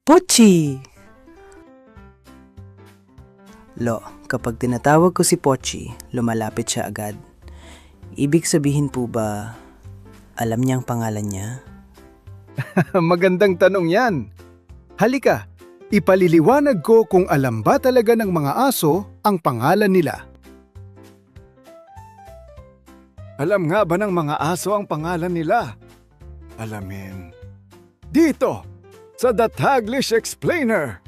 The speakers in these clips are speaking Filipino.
Pochi! Lo, kapag tinatawag ko si Pochi, lumalapit siya agad. Ibig sabihin po ba, alam niya ang pangalan niya? Magandang tanong yan. Halika, ipaliliwanag ko kung alam ba talaga ng mga aso ang pangalan nila. Alam nga ba ng mga aso ang pangalan nila? Alamin. Dito, sa The Taglish Explainer.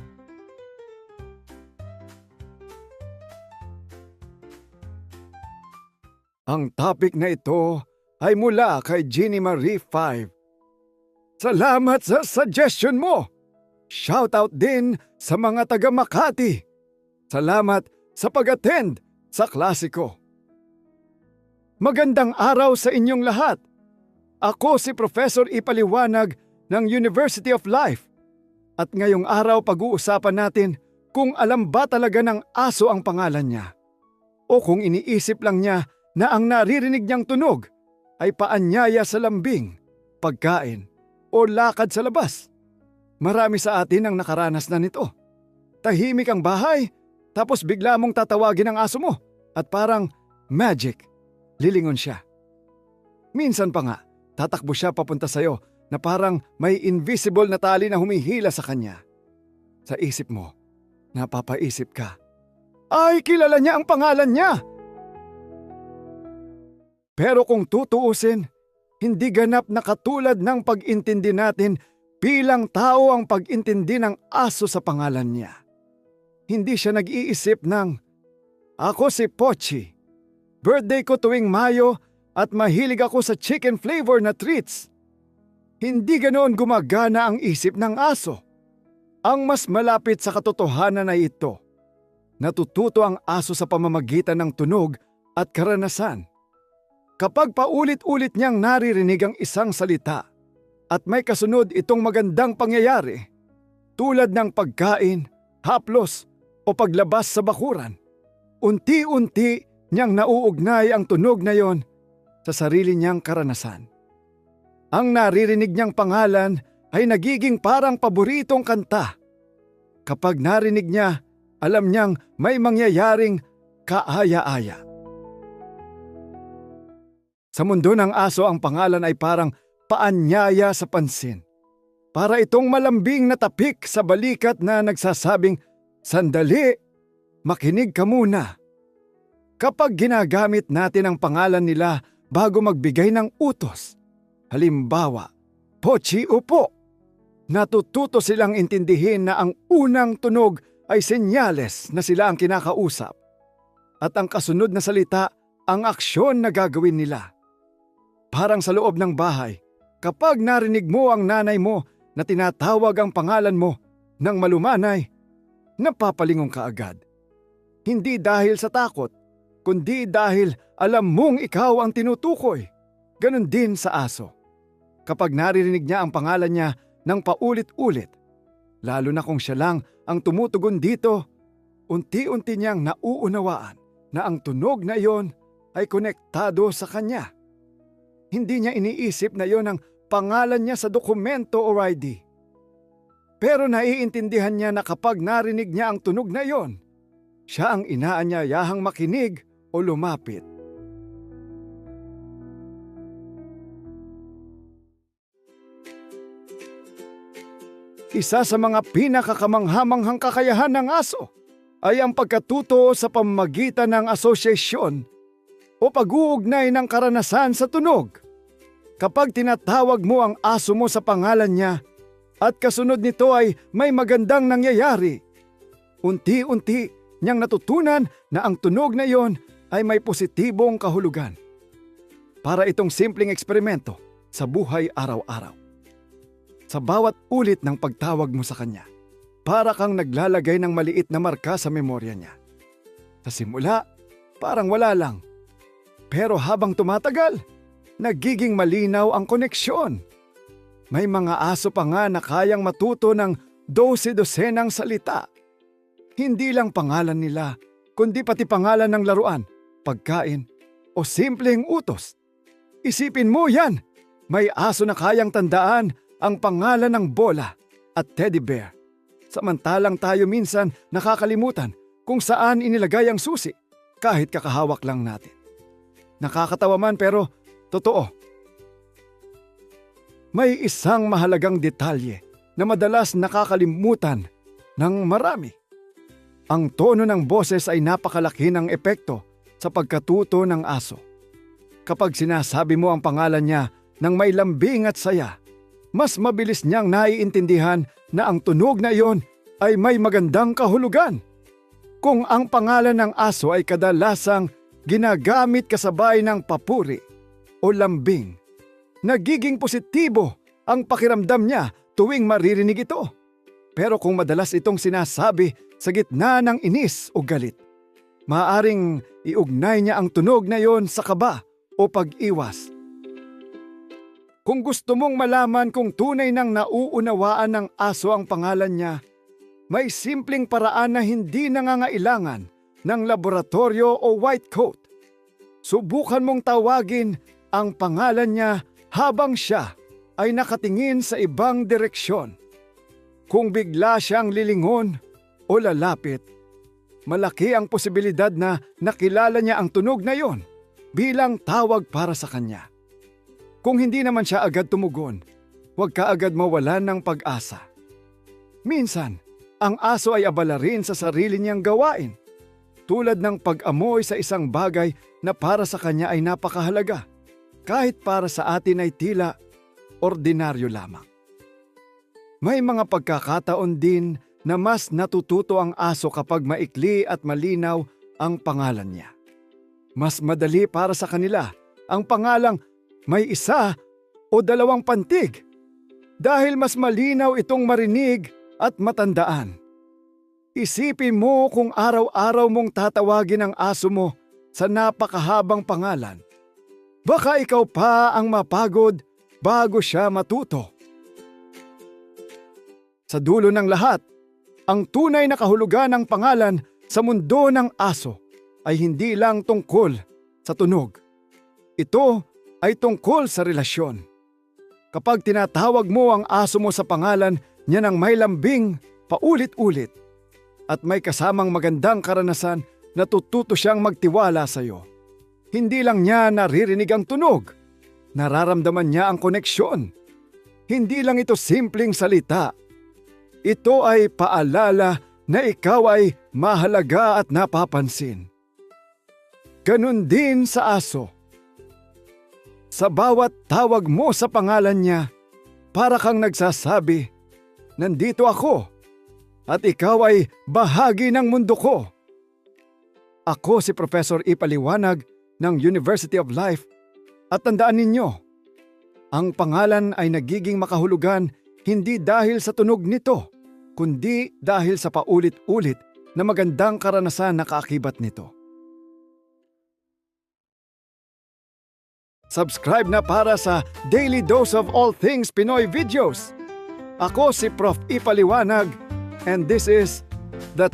Ang topic na ito ay mula kay Jeannie Marie 5. Salamat sa suggestion mo! Shoutout din sa mga taga Makati. Salamat sa pag-attend sa klasiko. Magandang araw sa inyong lahat. Ako si Professor Ipaliwanag ng University of Life. At ngayong araw pag-uusapan natin kung alam ba talaga ng aso ang pangalan niya. O kung iniisip lang niya na ang naririnig niyang tunog ay paanyaya sa lambing, pagkain, o lakad sa labas. Marami sa atin ang nakaranas na nito. Tahimik ang bahay, tapos bigla mong tatawagin ang aso mo at parang magic. Lilingon siya. Minsan pa nga, tatakbo siya papunta sa'yo na parang may invisible na tali na humihila sa kanya. Sa isip mo, napapaisip ka, ay kilala niya ang pangalan niya! Pero kung tutuusin, hindi ganap na katulad ng pag-intindi natin bilang tao ang pag-intindi ng aso sa pangalan niya. Hindi siya nag-iisip ng, ako si Pochi. Birthday ko tuwing Mayo at mahilig ako sa chicken flavor na treats. Hindi ganoon gumagana ang isip ng aso. Ang mas malapit sa katotohanan ay ito. Natututo ang aso sa pamamagitan ng tunog at karanasan. Kapag paulit-ulit niyang naririnig ang isang salita at may kasunod itong magandang pangyayari, tulad ng pagkain, haplos o paglabas sa bakuran, unti-unti niyang nauugnay ang tunog na yon sa sarili niyang karanasan. Ang naririnig niyang pangalan ay nagiging parang paboritong kanta. Kapag narinig niya, alam niyang may mangyayaring kaaya-aya. Sa mundo ng aso ang pangalan ay parang paanyaya sa pansin. Para itong malambing na tapik sa balikat na nagsasabing, "Sandali, makinig ka muna." Kapag ginagamit natin ang pangalan nila bago magbigay ng utos, halimbawa, Pochi upo, natututo silang intindihin na ang unang tunog ay senyales na sila ang kinakausap. At ang kasunod na salita, ang aksyon na gagawin nila. Parang sa loob ng bahay, kapag narinig mo ang nanay mo na tinatawag ang pangalan mo ng malumanay, napapalingon ka agad. Hindi dahil sa takot, kundi dahil alam mong ikaw ang tinutukoy. Ganon din sa aso. Kapag naririnig niya ang pangalan niya ng paulit-ulit, lalo na kung siya lang ang tumutugon dito, unti-unti niyang nauunawaan na ang tunog na iyon ay konektado sa kanya. Hindi niya iniisip na iyon ang pangalan niya sa dokumento o ID. Pero naiintindihan niya na kapag narinig niya ang tunog na iyon, siya ang inaanyayahang makinig o lumapit. Isa sa mga pinakakamanghamanghang kakayahan ng aso ay ang pagkatuto sa pamamagitan ng asosyasyon o pag-uugnay ng karanasan sa tunog. Kapag tinatawag mo ang aso mo sa pangalan niya at kasunod nito ay may magandang nangyayari, unti-unti niyang natutunan na ang tunog na iyon ay may positibong kahulugan. Para itong simpleng eksperimento sa buhay araw-araw. Sa bawat ulit ng pagtawag mo sa kanya, para kang naglalagay ng maliit na marka sa memorya niya. Sa simula, parang wala lang. Pero habang tumatagal, nagiging malinaw ang koneksyon. May mga aso pa nga na kayang matuto ng 12 salita. Hindi lang pangalan nila, kundi pati pangalan ng laruan, pagkain, o simpleng utos. Isipin mo yan, may aso na kayang tandaan ang pangalan ng bola at teddy bear Samantalang tayo minsan nakakalimutan kung saan inilagay ang susi kahit kakahawak lang natin. Nakakatawa man pero totoo. May isang mahalagang detalye na madalas nakakalimutan ng marami. Ang tono ng boses ay napakalaki ng epekto sa pagkatuto ng aso. Kapag sinasabi mo ang pangalan niya ng may lambing at saya, mas mabilis niyang naiintindihan na ang tunog na iyon ay may magandang kahulugan. Kung ang pangalan ng aso ay kadalasang ginagamit kasabay ng papuri o lambing, nagiging positibo ang pakiramdam niya tuwing maririnig ito. Pero kung madalas itong sinasabi sa gitna ng inis o galit, maaaring iugnay niya ang tunog na iyon sa kaba o pag-iwas. Kung gusto mong malaman kung tunay nang nauunawaan ng aso ang pangalan niya, may simpleng paraan na hindi nangangailangan ng laboratorio o white coat. Subukan mong tawagin ang pangalan niya habang siya ay nakatingin sa ibang direksyon. Kung bigla siyang lilingon o lalapit, malaki ang posibilidad na nakilala niya ang tunog na iyon bilang tawag para sa kanya. Kung hindi naman siya agad tumugon, huwag ka agad mawalan ng pag-asa. Minsan, ang aso ay abala rin sa sarili niyang gawain, tulad ng pag-amoy sa isang bagay na para sa kanya ay napakahalaga, kahit para sa atin ay tila ordinaryo lamang. May mga pagkakataon din na mas natututo ang aso kapag maikli at malinaw ang pangalan niya. Mas madali para sa kanila ang pangalang may isa o dalawang pantig dahil mas malinaw itong marinig at matandaan. Isipin mo kung araw-araw mong tatawagin ang aso mo sa napakahabang pangalan. Baka ikaw pa ang mapagod bago siya matuto. Sa dulo ng lahat, ang tunay na kahulugan ng pangalan sa mundo ng aso ay hindi lang tungkol sa tunog. Ito ay tungkol sa relasyon. Kapag tinatawag mo ang aso mo sa pangalan niya ng may lambing paulit-ulit at may kasamang magandang karanasan, natututo siyang magtiwala sa iyo. Hindi lang niya naririnig ang tunog, nararamdaman niya ang koneksyon. Hindi lang ito simpleng salita. Ito ay paalala na ikaw ay mahalaga at napapansin. Ganun din sa aso. Sa bawat tawag mo sa pangalan niya, para kang nagsasabi, nandito ako at ikaw ay bahagi ng mundo ko. Ako si Professor Ipaliwanag ng University of Life at tandaan ninyo, ang pangalan ay nagiging makahulugan hindi dahil sa tunog nito, kundi dahil sa paulit-ulit na magandang karanasan na kaakibat nito. Subscribe na para sa Daily Dose of All Things Pinoy videos. Ako si Prof. Ipaliwanag and this is the